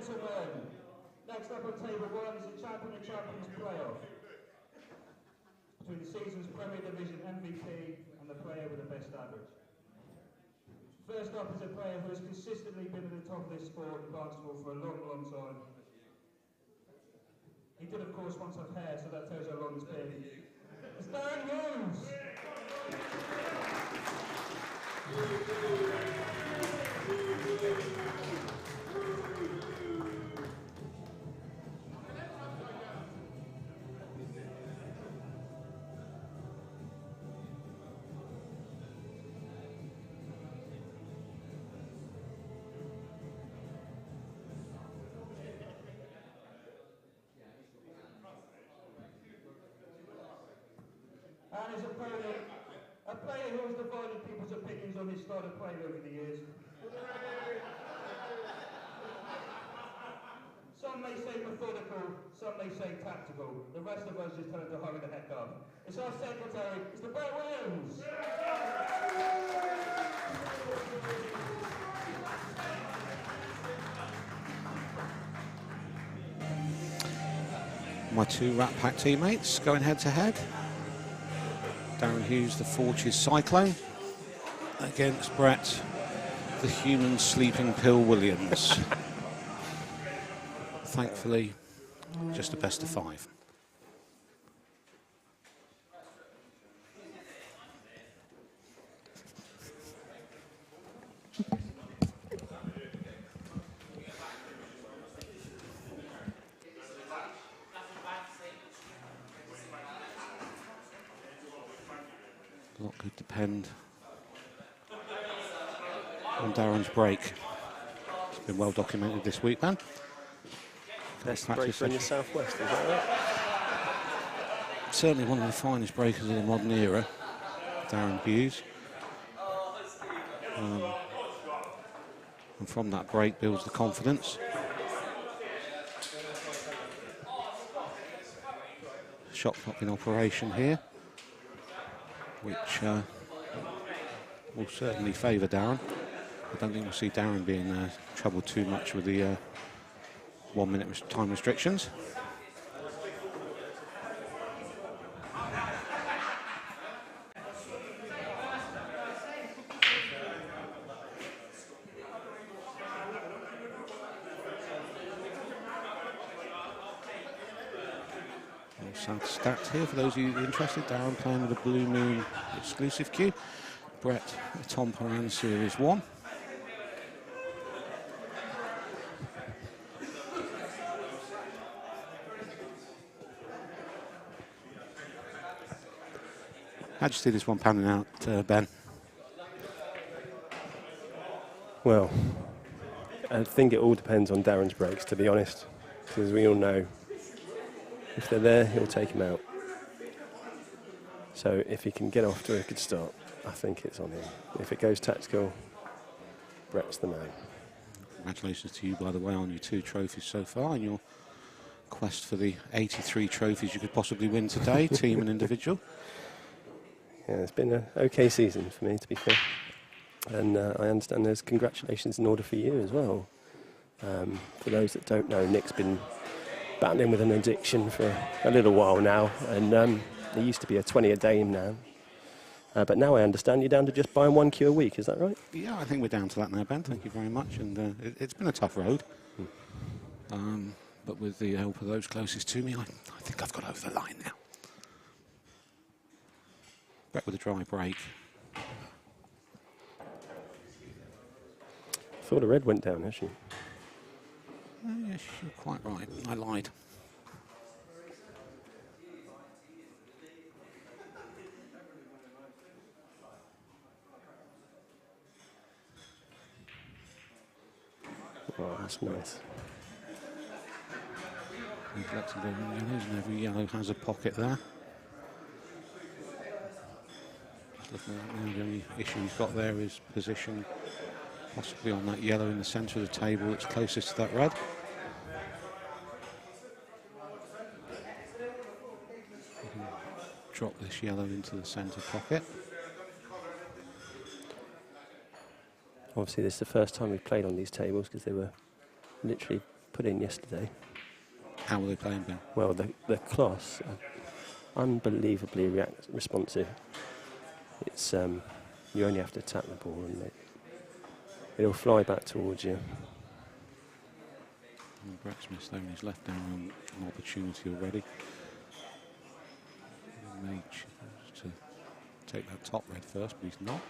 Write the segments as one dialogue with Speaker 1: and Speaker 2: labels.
Speaker 1: gentlemen, next up on table 1 is the Champion of Champions playoff between the season's Premier Division MVP and the player with the best average. First up is a player who has consistently been at the top of this sport in basketball for a long, long time. He did, of course, once have hair, so that tells you how long it's been. It's Darren Hughes! And his opponent, a player who has divided people's opinions on his style of play over the years. Some may say methodical, some may say tactical. The rest of us just tell him to hurry the heck up. It's our secretary, Mr. Brett Williams.
Speaker 2: My two Rat Pack teammates going head to head. Darren Hughes, the Forges Cyclone, against Brett, the Human Sleeping Pill Williams. Thankfully, just a best of 5. A lot could depend on Darren's break. It's been well documented this week, man.
Speaker 3: Best breaker in the Southwest, is that right?
Speaker 2: Certainly one of the finest breakers of the modern era, Darren Hughes. And from that break builds the confidence. Shot clock in operation here, which will certainly favour Darren. I don't think we'll see Darren being troubled too much with the 1 minute time restrictions. South stacked here for those of you interested. Darren playing with a Blue Moon exclusive cue. Brett, the Tom Paran Series 1. How'd you see this one panning out, Ben?
Speaker 3: Well, I think it all depends on Darren's breaks, to be honest, because we all know if they're there, he'll take him out. So if he can get off to a good start, I think it's on him. If it goes tactical, Brett's the man.
Speaker 2: Congratulations to you, by the way, on your 2 trophies so far and your quest for the 83 trophies you could possibly win today, team and individual.
Speaker 3: Yeah, it's been an okay season for me, to be fair. And I understand there's congratulations in order for you as well. For those that don't know, Nick's been battling with an addiction for a little while now, and there used to be a 20 a day now. But now I understand you're down to just buying 1 cue a week, is that right?
Speaker 2: Yeah, I think we're down to that now, Ben. Thank you very much. And it's been a tough road. But with the help of those closest to me, I think I've got over the line now. Brett with a dry break.
Speaker 3: I thought a red went down, actually.
Speaker 2: Yes, you're quite right. I lied.
Speaker 3: Oh, that's nice.
Speaker 2: Neglected the yellows, and every yellow has a pocket there. Looking at the only issue he's got there is position, possibly on that yellow in the centre of the table that's closest to that red. Drop this yellow into the centre pocket.
Speaker 3: Obviously, this is the first time we've played on these tables because they were literally put in yesterday.
Speaker 2: How were they playing, Ben?
Speaker 3: Well, the cloths are unbelievably responsive. It's you only have to tap the ball and it'll fly back towards you.
Speaker 2: And Brett Smith's there, and he's left down an opportunity already. He may choose to take that top red first, but he's not.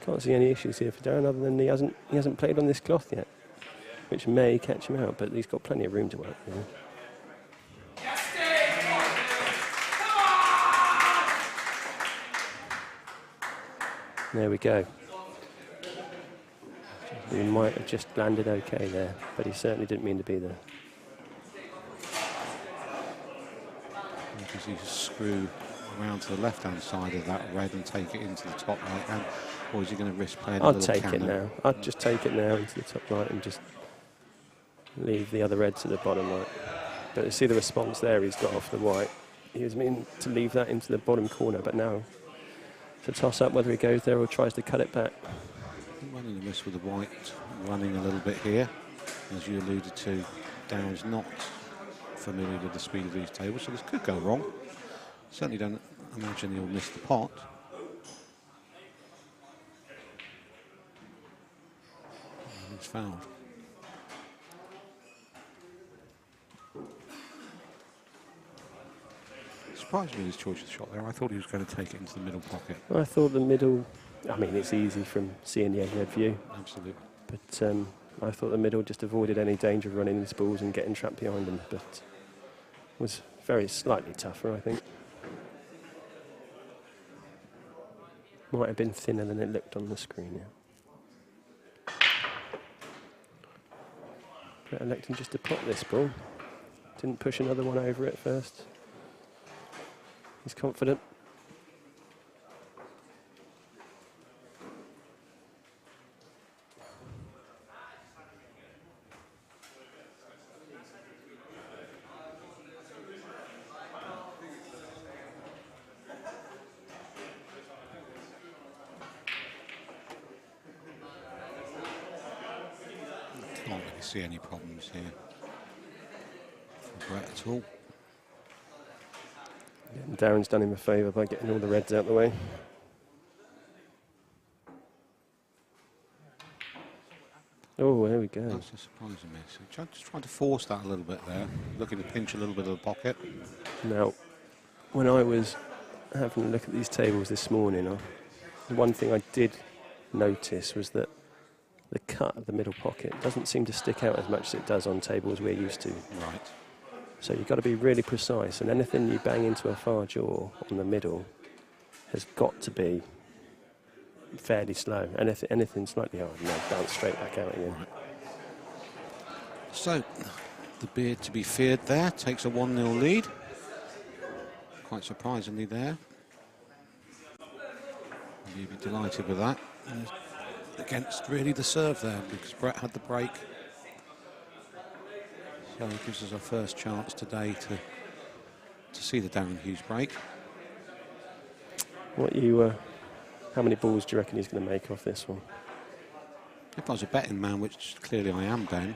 Speaker 3: Can't see any issues here for Darren other than he hasn't played on this cloth yet, which may catch him out, but he's got plenty of room to work with. There we go. He might have just landed okay there, but he certainly didn't mean to be there.
Speaker 2: Does he screw around to the left-hand side of that red and take it into the top right hand, or is he going to risk playing a
Speaker 3: I'd
Speaker 2: little
Speaker 3: take it
Speaker 2: cannon?
Speaker 3: now. I'd just take it now into the top right and just leave the other red to the bottom right. But you see the response there he's got off the white. He was meaning to leave that into the bottom corner, but now to toss up whether he goes there or tries to cut it back.
Speaker 2: Running the risk with the white, running a little bit here. As you alluded to, Darren's not familiar with the speed of these tables, so this could go wrong. Certainly don't imagine he'll miss the pot. And he's fouled. Surprised me with his choice of shot there. I thought he was going to take it into the middle pocket.
Speaker 3: I thought the middle, I mean, it's easy from seeing the red view.
Speaker 2: Absolutely.
Speaker 3: But I thought the middle just avoided any danger of running into balls and getting trapped behind them, but was very slightly tougher, I think. Might have been thinner than it looked on the screen, yeah. But electing just to pop this ball. Didn't push another one over it first. He's confident.
Speaker 2: Can't really see any problems here for Brett at all.
Speaker 3: And Darren's done him a favour by getting all the reds out of the way. Oh, there we go.
Speaker 2: That's a surprising miss. Just trying to force that a little bit there, looking to pinch a little bit of the pocket.
Speaker 3: Now, when I was having a look at these tables this morning, the one thing I did notice was that the cut of the middle pocket doesn't seem to stick out as much as it does on tables we're used to.
Speaker 2: Right.
Speaker 3: So you've got to be really precise, and anything you bang into a far jaw on the middle has got to be fairly slow. Anything slightly hard, and they'll bounce straight back out again.
Speaker 2: Right. So, the beard to be feared there takes a 1-0 lead. Quite surprisingly there. You'd be delighted with that. And against really the serve there, because Brett had the break. So it gives us our first chance today to see the Darren Hughes break.
Speaker 3: How many balls do you reckon he's going to make off this one?
Speaker 2: If I was a betting man, which clearly I am, Ben,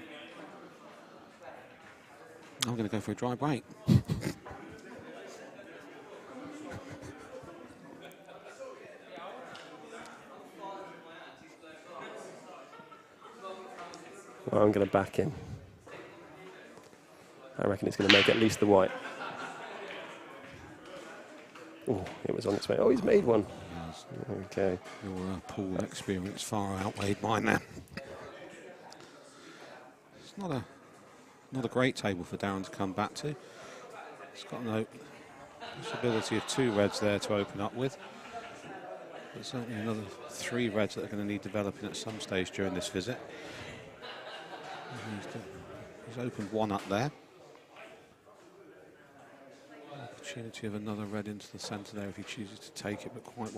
Speaker 2: I'm going to go for a dry break.
Speaker 3: Well, I'm going to back him. I reckon he's going to make at least the white. Oh, it was on its way. Oh, he's made one.
Speaker 2: Yes.
Speaker 3: Okay.
Speaker 2: Your pool experience far outweighed mine there. It's not a great table for Darren to come back to. It's got no possibility of 2 reds there to open up with. But certainly another 3 reds that are going to need developing at some stage during this visit. He's opened 1 up there. Opportunity of another red into the centre there if he chooses to take it, but quite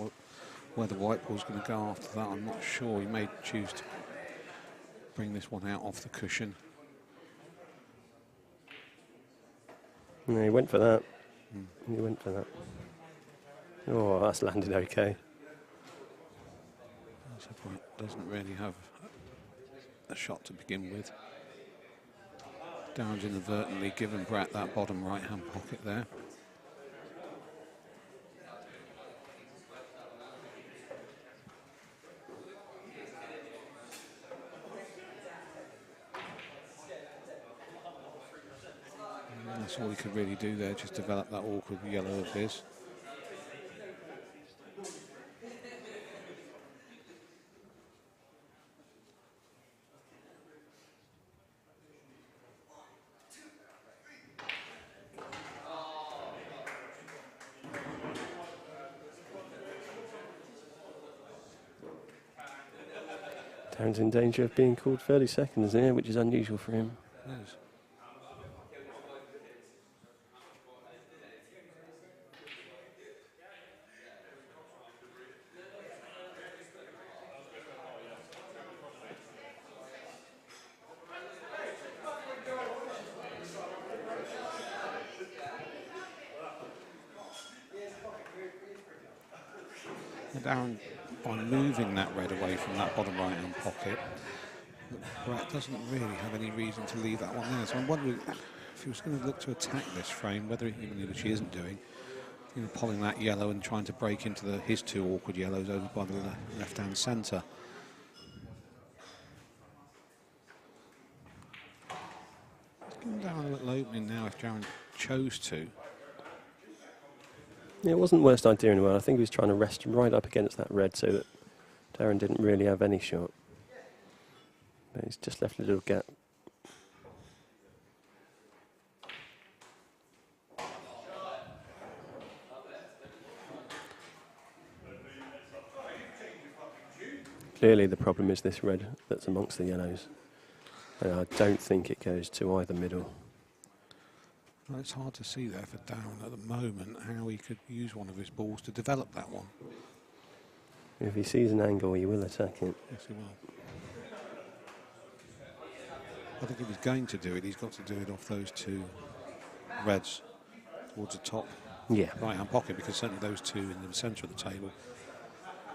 Speaker 2: where the white ball's going to go after that, I'm not sure. He may choose to bring this one out off the cushion.
Speaker 3: No, he went for that. He went for that. Oh, that's landed okay.
Speaker 2: Doesn't really have a shot to begin with. Darren's inadvertently given Brett that bottom right-hand pocket there. And that's all he could really do there, just develop that awkward yellow of his.
Speaker 3: Darren's in danger of being called 30 seconds there, which is unusual for him.
Speaker 2: Yes. Darren, by moving that red away from that bottom right-hand pocket, Brett doesn't really have any reason to leave that one there. So I'm wondering if he was going to look to attack this frame, whether even which he isn't doing, pulling that yellow and trying to break into his two awkward yellows over by the left-hand centre. It's going down a little opening now if Darren chose to.
Speaker 3: Yeah, it wasn't the worst idea anyway. I think he was trying to rest right up against that red so that Darren didn't really have any shot. But he's just left a little gap. Clearly the problem is this red that's amongst the yellows. And I don't think it goes to either middle.
Speaker 2: Well, it's hard to see there for Darren at the moment how he could use one of his balls to develop that one.
Speaker 3: If he sees an angle, he will attack it.
Speaker 2: Yes, he will. I think if he's going to do it, he's got to do it off those two reds towards the top right-hand pocket, because certainly those two in the centre of the table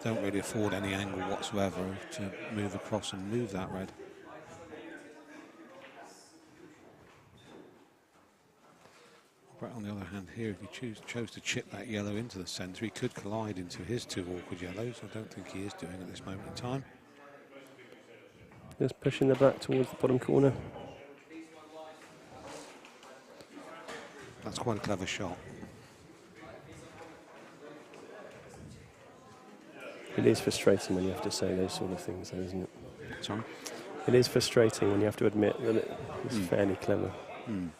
Speaker 2: don't really afford any angle whatsoever to move across and move that red. But on the other hand here, if he chose to chip that yellow into the centre, he could collide into his two awkward yellows. I don't think he is doing at this moment in time.
Speaker 3: Just pushing the black towards the bottom corner.
Speaker 2: That's quite a clever shot.
Speaker 3: It is frustrating when you have to say those sort of things, though, isn't it?
Speaker 2: Sorry?
Speaker 3: It is frustrating when you have to admit that it's fairly clever. And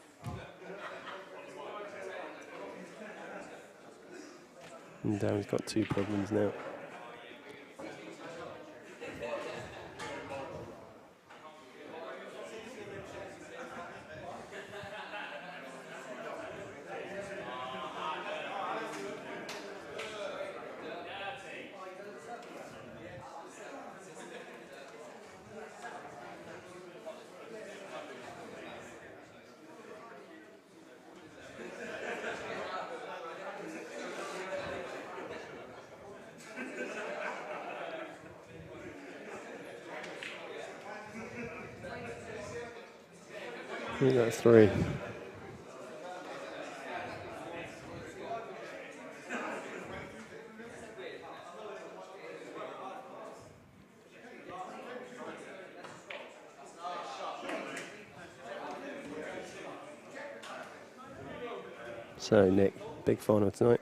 Speaker 3: Darren's got two problems now. We got three. So, Nick, big final tonight.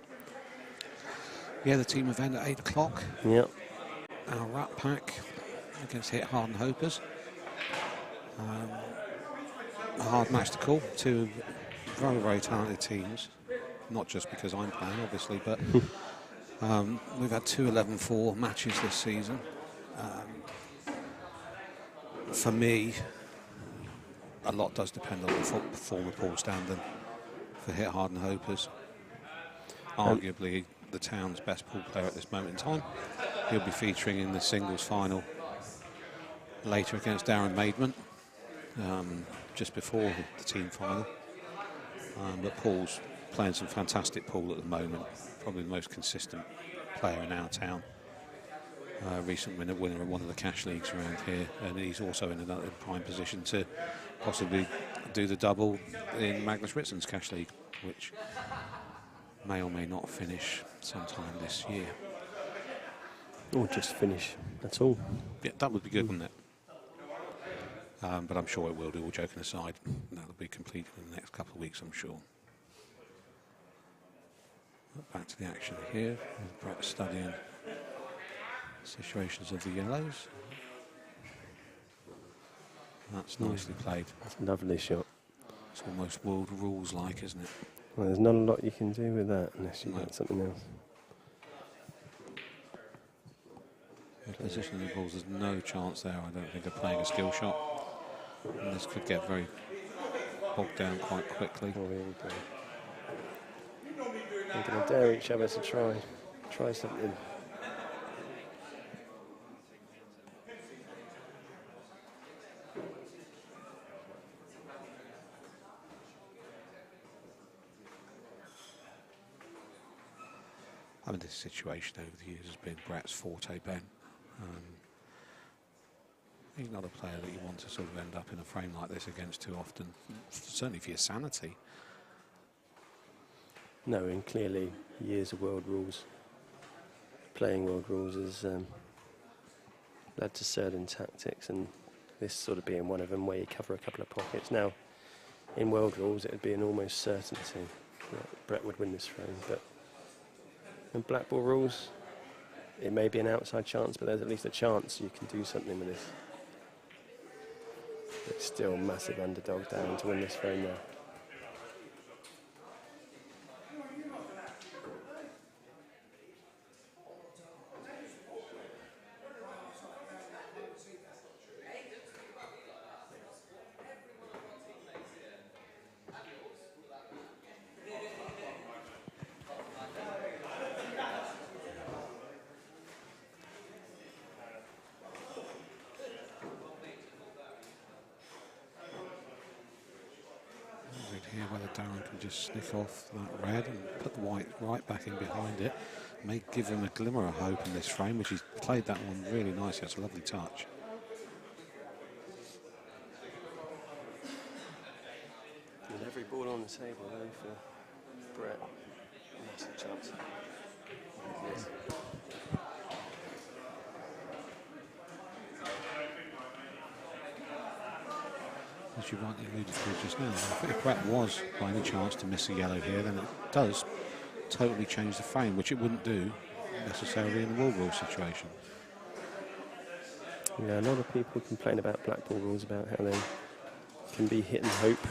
Speaker 2: Yeah, the team event at 8 o'clock.
Speaker 3: Yep.
Speaker 2: Our Rat Pack against Hit Hard and Hopers. A hard match to call. Two very, very talented teams. Not just because I'm playing, obviously, but we've had two 11-4 matches this season. For me, a lot does depend on the former Paul Standen for Hit Hard and Hopers. Arguably the town's best pool player at this moment in time. He'll be featuring in the singles final later against Darren Maidman, just before the team final. But Paul's playing some fantastic pool at the moment. Probably the most consistent player in our town. Recent winner of one of the cash leagues around here, and he's also in another prime position to possibly do the double in Magnus Ritson's cash league, which may or may not finish sometime this year.
Speaker 3: Or just finish, that's all.
Speaker 2: Yeah, that would be good, wouldn't it? But I'm sure it will do, all joking aside. That'll be completed in the next couple of weeks, I'm sure. Back to the action here, with Brett studying situations of the yellows. That's nicely played.
Speaker 3: That's a lovely shot.
Speaker 2: It's almost world rules-like, isn't it?
Speaker 3: Well, there's not a lot you can do with that unless you get something else.
Speaker 2: Position of the balls, there's no chance there, I don't think, of playing a skill shot. And this could get very bogged down quite quickly.
Speaker 3: Oh, here we go. They're going to dare each other to try something.
Speaker 2: I mean, this situation over the years has been Brett's forte, Ben. He's not a player that you want to sort of end up in a frame like this against too often, certainly for your sanity.
Speaker 3: No, and clearly years of world rules, playing world rules has led to certain tactics, and this sort of being one of them where you cover a couple of pockets. Now, in world rules it would be an almost certainty that Brett would win this frame, but in black ball rules it may be an outside chance, but there's at least a chance you can do something with this. It's still massive underdog down to win this frame now.
Speaker 2: Here, whether Darren can just sniff off that red and put the white right back in behind it, may give him a glimmer of hope in this frame, which he's played that one really nicely. It's a lovely touch.
Speaker 3: With every ball on the table though for Brett, massive chance. Yes.
Speaker 2: As you rightly alluded to just now, if Brett was by any chance to miss a yellow here, then it does totally change the frame, which it wouldn't do necessarily in the world rule situation.
Speaker 3: Yeah, a lot of people complain about black ball rules, about how they can be hit and hope,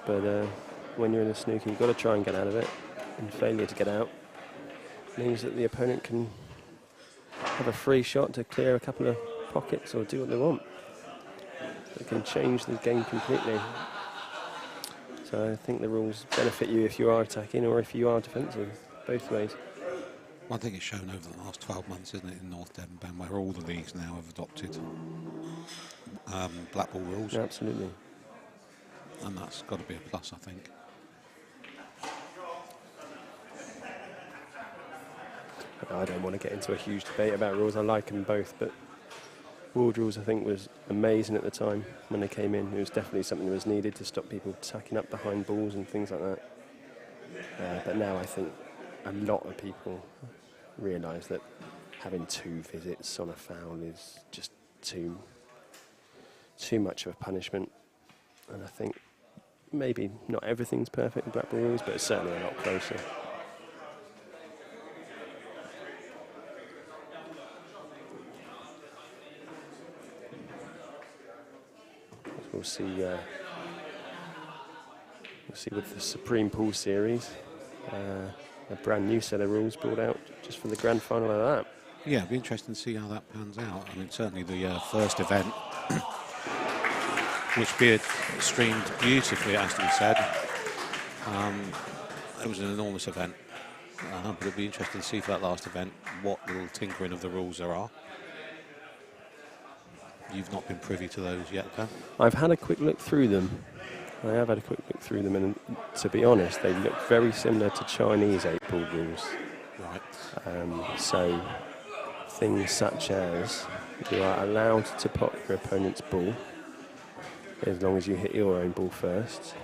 Speaker 3: but when you're in a snooker you've got to try and get out of it, and failure to get out means that the opponent can have a free shot to clear a couple of pockets or do what they want. It can change the game completely. So I think the rules benefit you if you are attacking or if you are defensive, both ways.
Speaker 2: One thing it's shown over the last 12 months, isn't it, in North Devon, Ben, where all the leagues now have adopted black ball rules.
Speaker 3: Yeah, absolutely.
Speaker 2: And that's got to be a plus, I think.
Speaker 3: I don't want to get into a huge debate about rules. I like them both, but world rules I think was amazing at the time when they came in. It was definitely something that was needed to stop people tacking up behind balls and things like that. But now I think a lot of people realise that having 2 visits on a foul is just too much of a punishment. And I think maybe not everything's perfect in black ball rules, but it's certainly a lot closer. We'll see with the Supreme Pool Series, a brand new set of rules brought out just for the grand final of that.
Speaker 2: Yeah, it'd be interesting to see how that pans out. I mean, certainly the first event, which being streamed beautifully, it has to be said. It was an enormous event, but it'd be interesting to see for that last event what little tinkering of the rules there are. You've not been privy to those yet, Ben?
Speaker 3: I've had a quick look through them. I have had a quick look through them, and to be honest, they look very similar to Chinese 8-ball rules.
Speaker 2: Right.
Speaker 3: So things such as you are allowed to pop your opponent's ball as long as you hit your own ball first,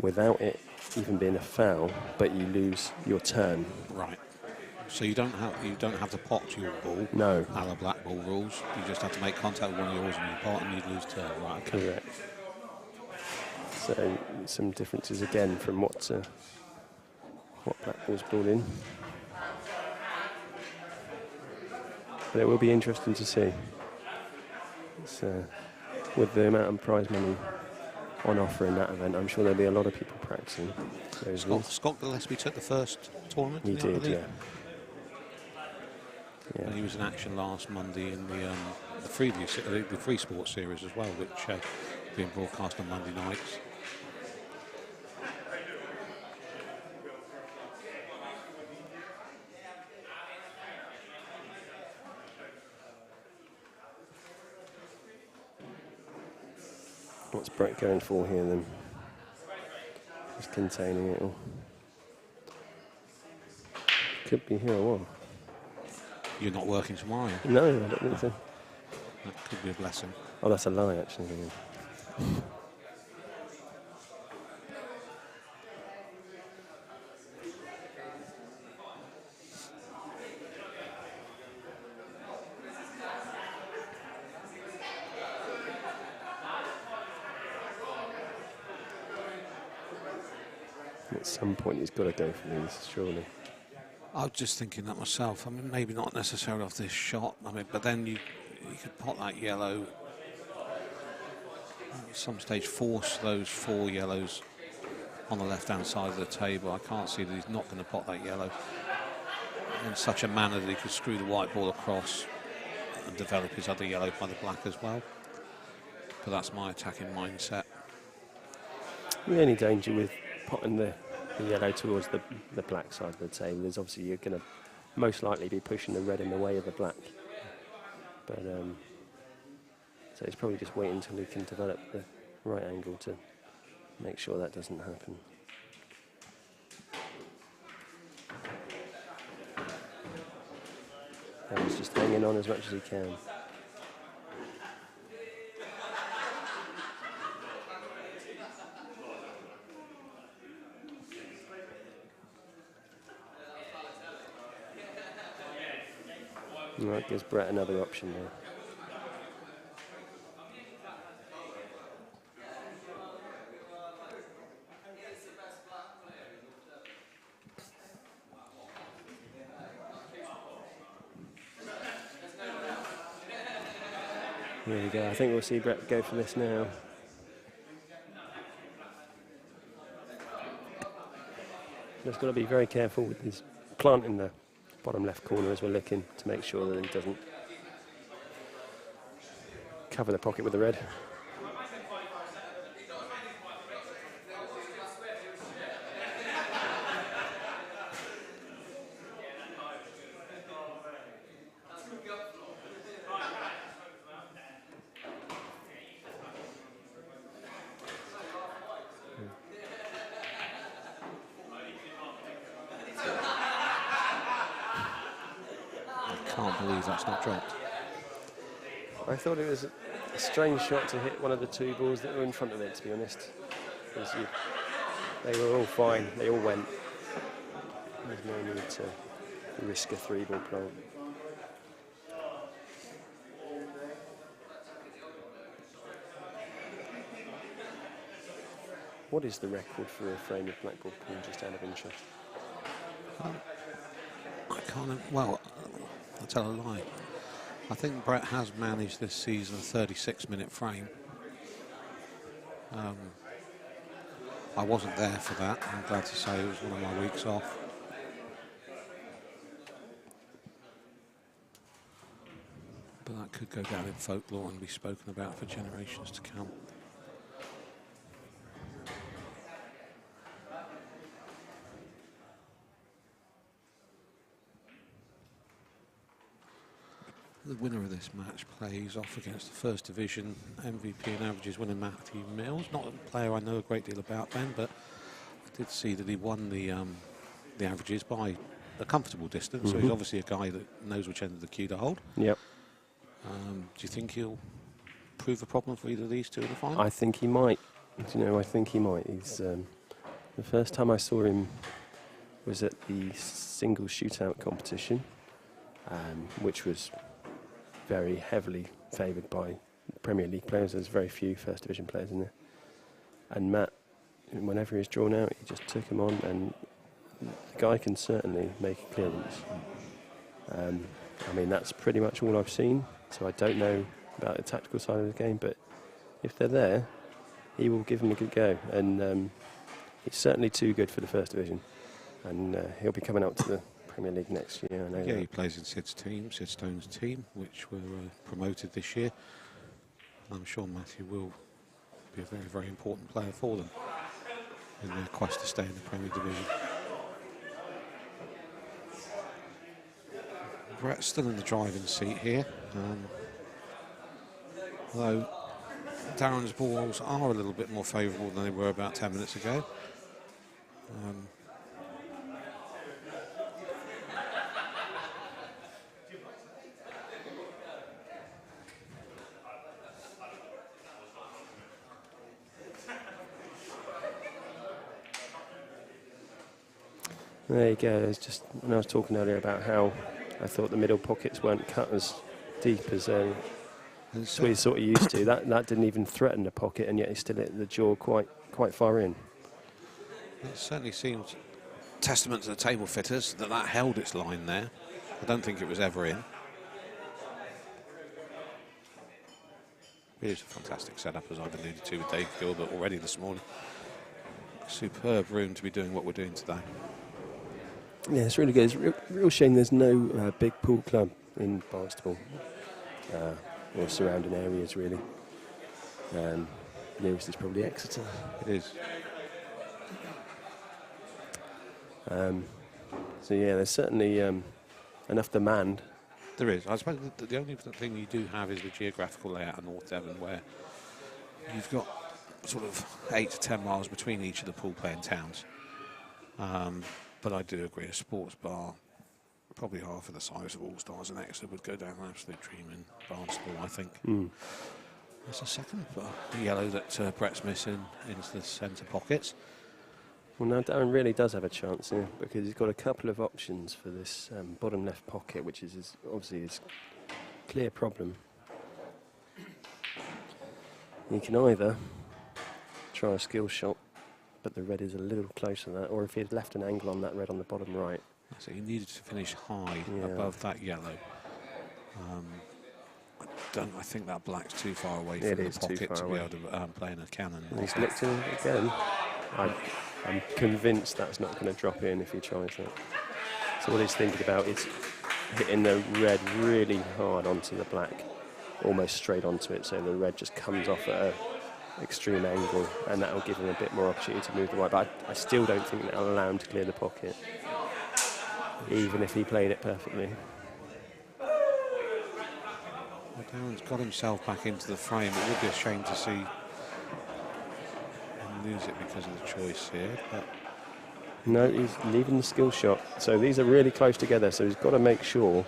Speaker 3: without it even being a foul, but you lose your turn.
Speaker 2: Right. So you don't have to pot your ball.
Speaker 3: No.
Speaker 2: A la black ball rules. You just have to make contact with one of yours and you pot, and you lose turn. Right. Okay.
Speaker 3: Correct. So some differences again from what black ball's brought in. But it will be interesting to see. It's, with the amount of prize money on offer in that event, I'm sure there'll be a lot of people practicing those rules.
Speaker 2: Scott Gillespie took the first tournament.
Speaker 3: He did, yeah.
Speaker 2: And he was in action last Monday in the free sports series as well, which being broadcast on Monday nights.
Speaker 3: What's Brett going for here then? Just containing it all. Could be here a while.
Speaker 2: You're not working tomorrow, are you?
Speaker 3: No, I don't think so.
Speaker 2: That could be a blessing.
Speaker 3: Oh, that's a lie, actually. At some point, he's got to go for these, surely.
Speaker 2: I was just thinking that myself. I mean, maybe not necessarily off this shot. I mean, but then you could pot that yellow. At some stage, force those 4 yellows on the left-hand side of the table. I can't see that he's not going to pot that yellow in such a manner that he could screw the white ball across and develop his other yellow by the black as well. But that's my attacking mindset.
Speaker 3: The only danger with potting the yellow towards the black side of the table is obviously you're going to most likely be pushing the red in the way of the black. But so it's probably just wait until he can develop the right angle to make sure that doesn't happen. And he's just hanging on as much as he can. Well, that gives Brett another option there. There we go. I think we'll see Brett go for this now. Just got to be very careful with his plant in the bottom left corner as we're looking to make sure that he doesn't cover the pocket with the red.
Speaker 2: I can't believe that's not dropped.
Speaker 3: I thought it was a strange shot to hit one of the 2 balls that were in front of it, to be honest. They were all fine, they all went. There's no need to risk a 3-ball plant. What is the record for a frame of black ball pool, just out of interest?
Speaker 2: I can't. Well, I'll tell a lie. I think Brett has managed this season a 36-minute frame. I wasn't there for that. I'm glad to say it was one of my weeks off. But that could go down in folklore and be spoken about for generations to come. the winner of this match plays off against the First Division MVP and averages winner Matthew Mills. Not a player I know a great deal about, Ben, but I did see that he won the averages by a comfortable distance. So he's obviously a guy that knows which end of the queue to hold.
Speaker 3: Yep.
Speaker 2: Do you think he'll prove a problem for either of these two in the final?
Speaker 3: I think he might. Do you know, I think he might. He's the first time I saw him was at the single shootout competition, which was very heavily favoured by Premier League players. There's very few First Division players in there. And Matt, whenever he's drawn out, he just took him on, and the guy can certainly make a clearance. I mean, that's pretty much all I've seen, so I don't know about the tactical side of the game, but if they're there, he will give them a good go. And he's certainly too good for the First Division, and he'll be coming up to the Premier League next year. I know
Speaker 2: Yeah,
Speaker 3: that.
Speaker 2: he plays in Sid Stone's team, which were promoted this year. I'm sure Matthew will be a very, very important player for them in their quest to stay in the Premier Division. Brett's still in the driving seat here, although Darren's balls are a little bit more favourable than they were about 10 minutes ago.
Speaker 3: There you go. It's just when I was talking earlier about how I thought the middle pockets weren't cut as deep as we sort of used to. That didn't even threaten the pocket, and yet he still hit the jaw quite far in.
Speaker 2: It certainly seems testament to the table fitters that held its line there. I don't think it was ever in. It is a fantastic setup, as I've alluded to with Dave Gilbert already this morning. Superb room to be doing what we're doing today.
Speaker 3: Yeah, it's really good. It's a real shame there's no big pool club in Barnstable or surrounding areas, really. Nearest is probably Exeter.
Speaker 2: It is.
Speaker 3: So yeah, there's certainly enough demand.
Speaker 2: There is. I suppose the only thing you do have is the geographical layout of North Devon, where you've got sort of 8 to 10 miles between each of the pool playing towns. But I do agree, a sports bar, probably half of the size of All Stars and Exeter, would go down an absolute dream in Barnstable, I think. That's a second yellow that Brett's missing into the centre pockets.
Speaker 3: Well, now Darren really does have a chance here, because he's got a couple of options for this bottom left pocket, which is obviously his clear problem. He can either try a skill shot, but the red is a little closer to that, or if he had left an angle on that red on the bottom right.
Speaker 2: So he needed to finish high above that yellow. I think that black's too far away from the pocket to be able to play in a cannon.
Speaker 3: And he's nicked in again. I'm convinced that's not going to drop in if he tries that. So what he's thinking about is hitting the red really hard onto the black, almost straight onto it, so the red just comes off at an extreme angle, and that will give him a bit more opportunity to move the white. But I still don't think that will allow him to clear the pocket, even if he played it perfectly.
Speaker 2: Well, Darren's got himself back into the frame. It would be a shame to see him lose it because of the choice here. But
Speaker 3: no, he's leaving the skill shot. So these are really close together, so he's got to make sure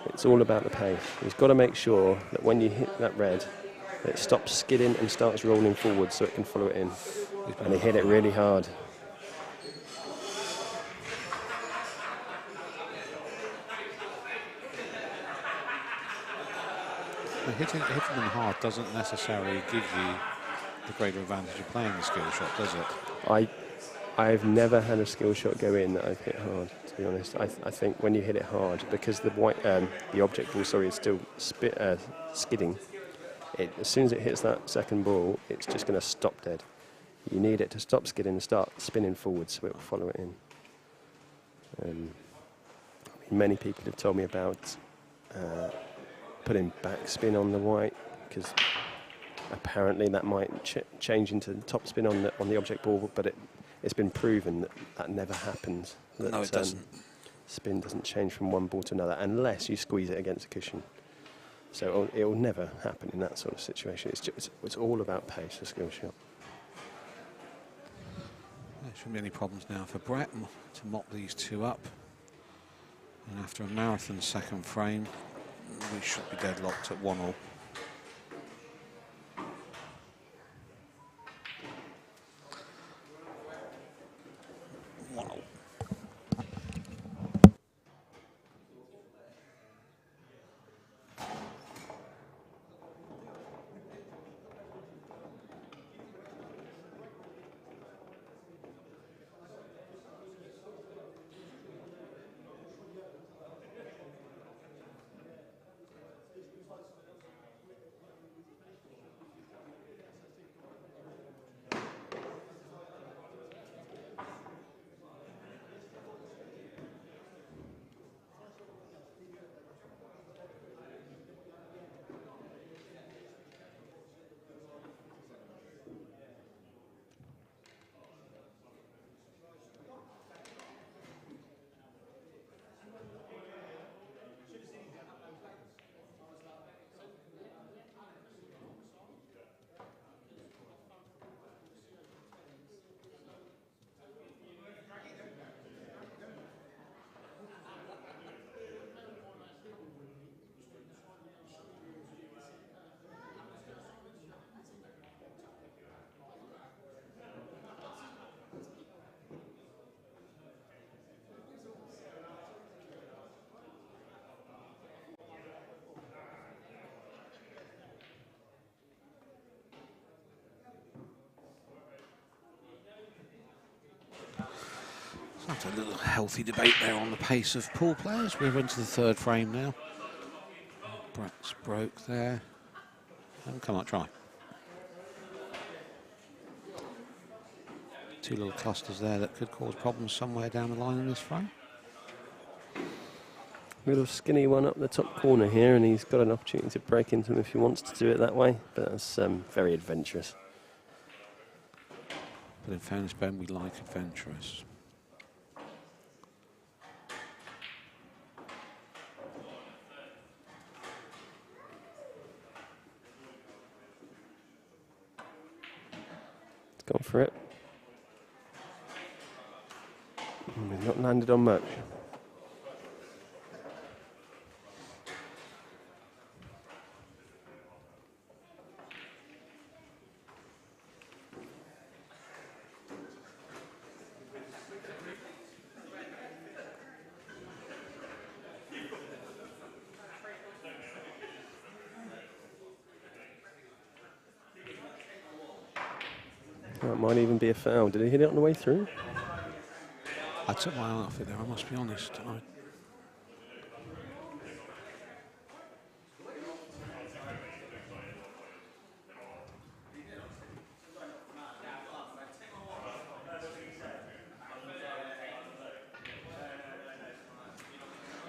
Speaker 3: it's all about the pace. He's got to make sure that when you hit that red, it stops skidding and starts rolling forward so it can follow it in. And he hit it really hard.
Speaker 2: hitting them hard doesn't necessarily give you the greater advantage of playing the skill shot, does it?
Speaker 3: I've never had a skill shot go in that I've hit hard, to be honest. I think when you hit it hard, because the object ball, is still skidding, as soon as it hits that second ball, it's just going to stop dead. You need it to stop skidding and start spinning forward so it will follow it in. Many people have told me about putting backspin on the white, because apparently that might change into topspin on the object ball, but it's been proven that never happens. That,
Speaker 2: no, it doesn't.
Speaker 3: Spin doesn't change from one ball to another unless you squeeze it against a cushion. So it will never happen in that sort of situation. It's all about pace, a skill shot.
Speaker 2: There shouldn't be any problems now for Brett to mop these two up. And after a marathon second frame, we should be deadlocked at 1-1. After a little healthy debate there on the pace of pool players, we're into the third frame now. Brett's broke there. And come on, try. Two little clusters there that could cause problems somewhere down the line in this frame.
Speaker 3: Little skinny one up the top corner here, and he's got an opportunity to break into him if he wants to do it that way, but that's very adventurous.
Speaker 2: But in fairness, Ben, we like adventurous.
Speaker 3: Gone for it. We've not landed on much. That might even be a foul. Did he hit it on the way through?
Speaker 2: I took my eye off it there, I must be honest.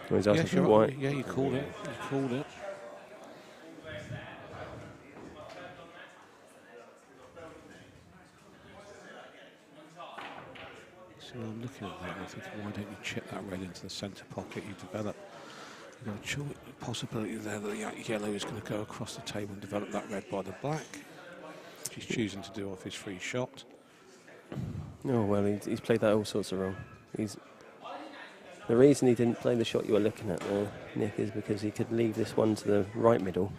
Speaker 3: He's asking
Speaker 2: Yes,
Speaker 3: for white.
Speaker 2: Yeah, you called it. You called it. So I'm looking at that and I think, why don't you chip that red into the centre pocket you develop? You've got a possibility there that the yellow is going to go across the table and develop that red by the black, which he's choosing to do off his free shot.
Speaker 3: Oh, well, he's played that all sorts of wrong. The reason he didn't play the shot you were looking at there, Nick, is because he could leave this one to the right middle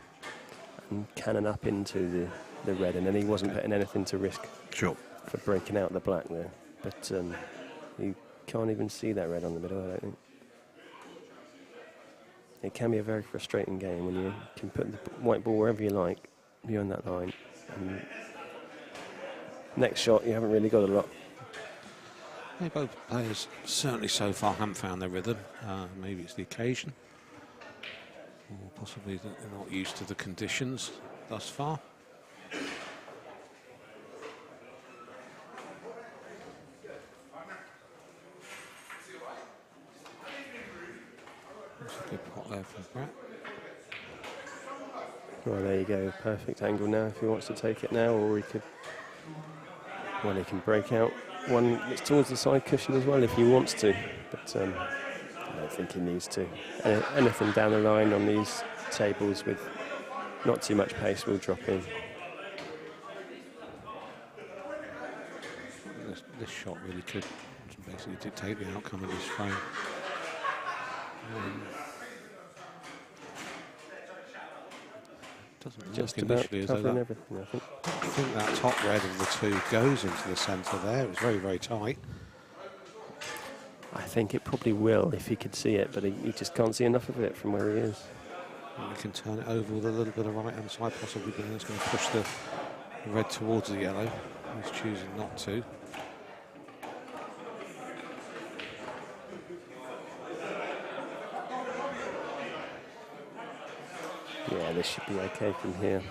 Speaker 3: and cannon up into the red, and then he wasn't putting anything to risk for breaking out the black there. But you can't even see that red on the middle, I don't think. It can be a very frustrating game when you can put the white ball wherever you like beyond that line. And next shot, you haven't really got a lot.
Speaker 2: Yeah, both players certainly so far haven't found their rhythm. Maybe it's the occasion, or possibly that they're not used to the conditions thus far. That's a good pot there from Brett.
Speaker 3: Well, there you go. Perfect angle now if he wants to take it now, or he could. Well, he can break out one that's towards the side cushion as well if he wants to, but I don't think he needs to. Anything down the line on these tables with not too much pace will drop in.
Speaker 2: This shot really could basically dictate the outcome of this frame. Doesn't
Speaker 3: Just
Speaker 2: look
Speaker 3: about
Speaker 2: initially as though
Speaker 3: covering
Speaker 2: that,
Speaker 3: everything, I think.
Speaker 2: I think that top red of the two goes into the centre there. It was very, very tight.
Speaker 3: I think it probably will if he could see it, but he just can't see enough of it from where he is.
Speaker 2: And we can turn it over with a little bit of right-hand side, possibly, but it's going to push the red towards the yellow. He's choosing not to.
Speaker 3: Yeah, this should be okay from here.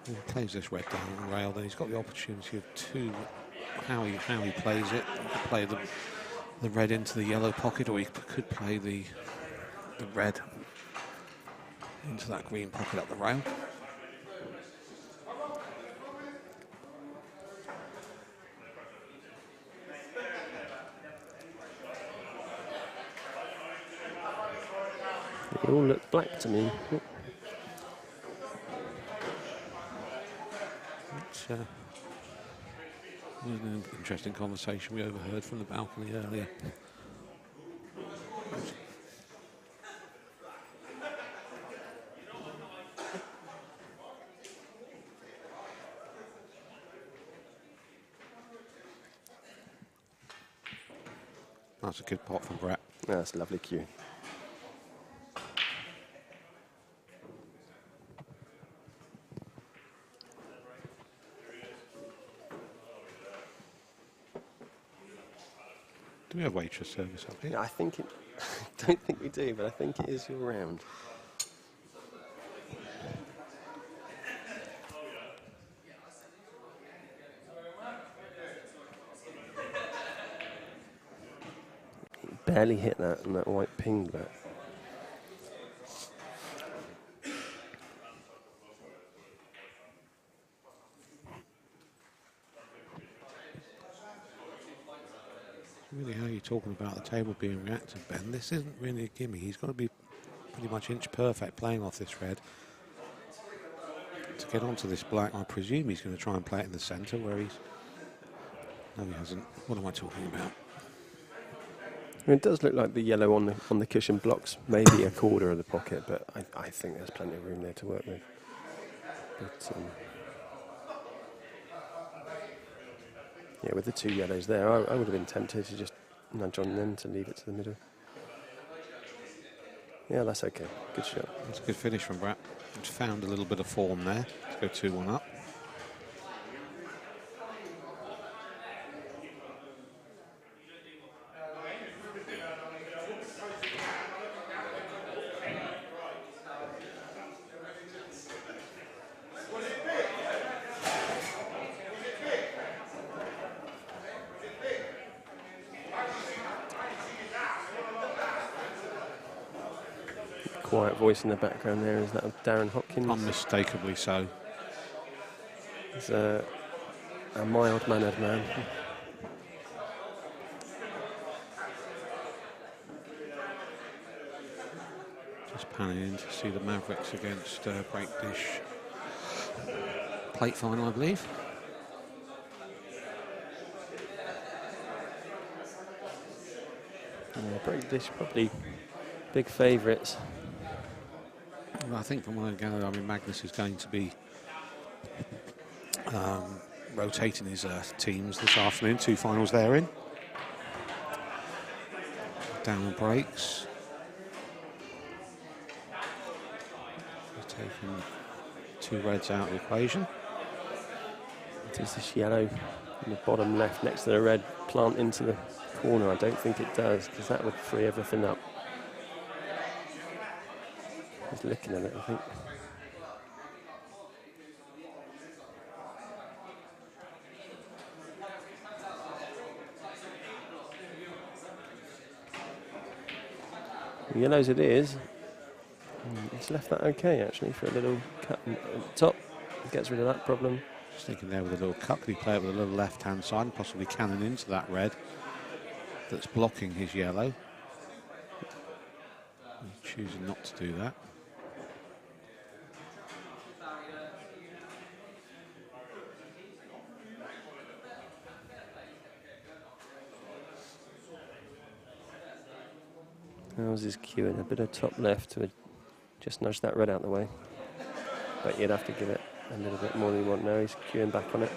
Speaker 2: If he plays this red down on the rail, then he's got the opportunity of two. How he plays it. He could play the red into the yellow pocket, or he could play the red into that green pocket up the rail.
Speaker 3: They all look black to me.
Speaker 2: It's an interesting conversation we overheard from the balcony earlier. That's a good pot from Brett.
Speaker 3: That's a lovely cue.
Speaker 2: Do we have waitress service up here?
Speaker 3: Yeah, I think it. Don't think we do, but I think it is your round. He barely hit that, and that white pinged that.
Speaker 2: Really, how are you talking about the table being reactive, Ben? This isn't really a gimme. He's got to be pretty much inch perfect playing off this red to get onto this black. I presume he's going to try and play it in the centre where he's... No, he hasn't. What am I talking about?
Speaker 3: I mean, it does look like the yellow on the cushion blocks maybe a quarter of the pocket, but I think there's plenty of room there to work with. But, yeah, with the two yellows there, I would have been tempted to just nudge on them to leave it to the middle. Yeah, that's okay. Good shot.
Speaker 2: That's a good finish from Brett. He's found a little bit of form there. Let's go 2-1 up.
Speaker 3: Quiet voice in the background there, is that of Darren Hopkins?
Speaker 2: Unmistakably so.
Speaker 3: He's a mild-mannered man.
Speaker 2: Just panning in to see the Mavericks against Breakdish plate final, I believe.
Speaker 3: Yeah, Breakdish probably big favourites.
Speaker 2: Well, I think from what I gather, I mean, Magnus is going to be rotating his teams this afternoon. 2 finals they're in. Down breaks. He's taking 2 reds out of the equation.
Speaker 3: Does this yellow in the bottom left next to the red plant into the corner? I don't think it does, because that would free everything up. He's looking at it, I think. Yellows it is. It's left that okay, actually, for a little cut at the top. Gets rid of that problem.
Speaker 2: Just thinking there with a little cut, could he play it with a little left-hand side and possibly cannon into that red that's blocking his yellow? He's choosing not to do that.
Speaker 3: How's his cue? A bit of top left to just nudge that red out the way. But you'd have to give it a little bit more than you want now. He's queuing back on it.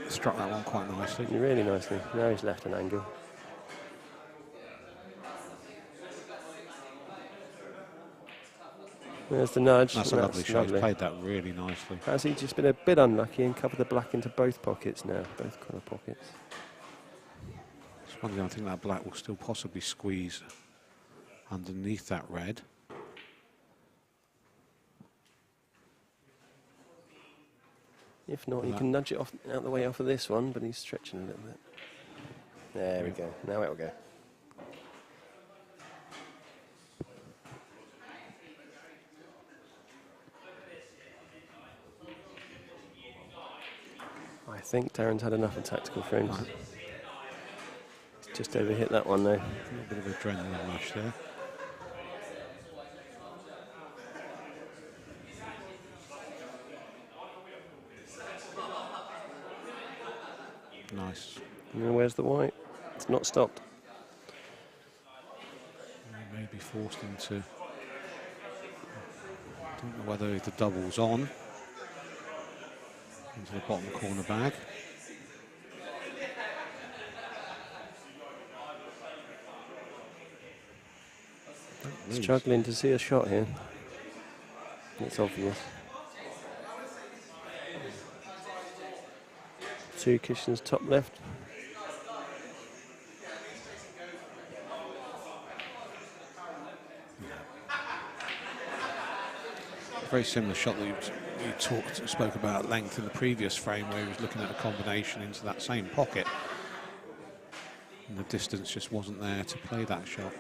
Speaker 2: He's struck that one quite nicely.
Speaker 3: Really nicely. Now he's left an angle. There's the nudge.
Speaker 2: That's a lovely shot. He's played that really nicely.
Speaker 3: Has he just been a bit unlucky and covered the black into both pockets now? Both corner pockets.
Speaker 2: It's one thing, I think that black will still possibly squeeze underneath that red.
Speaker 3: If not, you can nudge it off out the way off of this one, but he's stretching a little bit. There we go. Now it will go. I think Darren's had enough of tactical frames.
Speaker 2: Right.
Speaker 3: Just overhit that one though.
Speaker 2: A little bit of adrenaline rush there. Nice.
Speaker 3: And where's the white? It's not stopped.
Speaker 2: He may be forced into... I don't know whether the double's on. Into the bottom corner bag.
Speaker 3: Struggling to see a shot here. It's obvious. Two cushions top left.
Speaker 2: Very similar shot that you spoke about at length in the previous frame, where he was looking at a combination into that same pocket. And the distance just wasn't there to play that shot.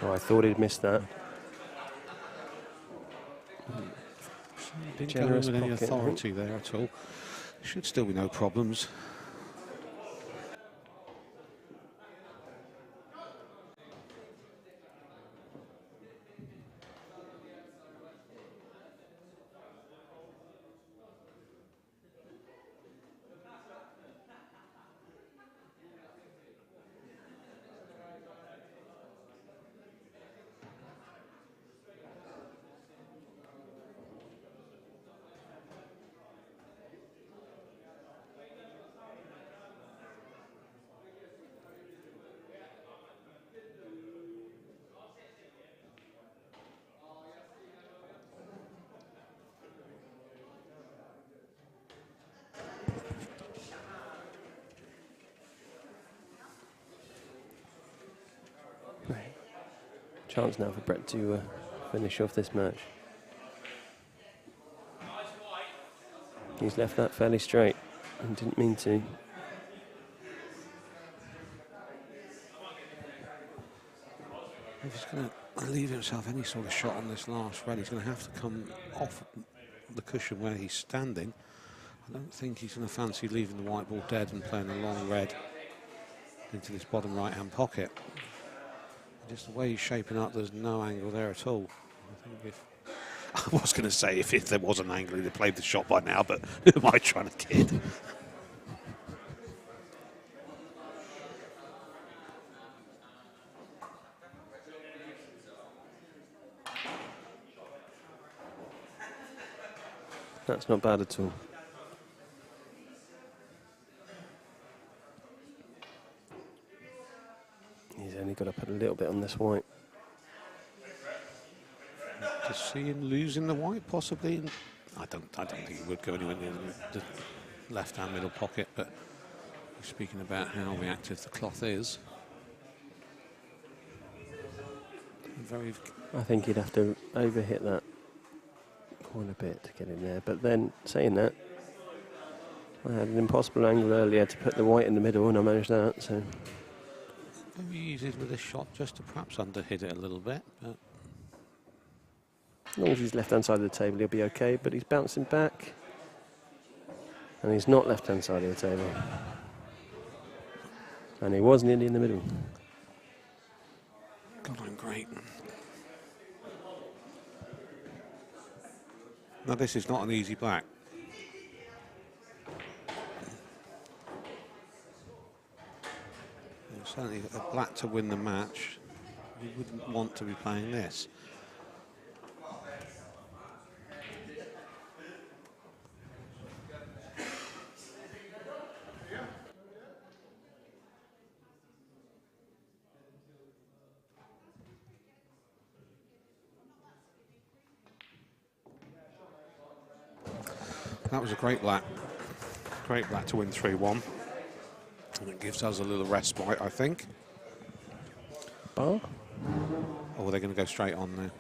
Speaker 3: Oh, I thought he'd missed that.
Speaker 2: Didn't
Speaker 3: Generous
Speaker 2: go in with any
Speaker 3: pocket,
Speaker 2: authority there at all. Should still be no problems.
Speaker 3: Chance now for Brett to finish off this match. He's left that fairly straight and didn't mean to.
Speaker 2: If he's going to leave himself any sort of shot on this last red, he's going to have to come off the cushion where he's standing. I don't think he's going to fancy leaving the white ball dead and playing a long red into this bottom right-hand pocket. Just the way he's shaping up, there's no angle there at all. I think if I was going to say if there was an angle, he'd have played the shot by now, but who am I trying to kid?
Speaker 3: That's not bad at all. He's only got to put a little bit on this white.
Speaker 2: To see him losing the white possibly in I don't think he would go anywhere near the left-hand middle pocket, but we're speaking about how reactive the cloth is. Very.
Speaker 3: I think he'd have to overhit that quite a bit to get in there. But then, saying that, I had an impossible angle earlier to put the white in the middle, and I managed that. So
Speaker 2: Very easy with this shot, just to perhaps underhit it a little bit. But
Speaker 3: as long as he's left-hand side of the table, he'll be okay. But he's bouncing back, and he's not left-hand side of the table, and he was nearly in the middle.
Speaker 2: God, I'm great. Now, this is not an easy black. Certainly a black to win the match, you wouldn't want to be playing this. That was a great black. Great black to win 3-1. And it gives us a little respite, I think.
Speaker 3: Bar?
Speaker 2: Or are they going to go straight on there?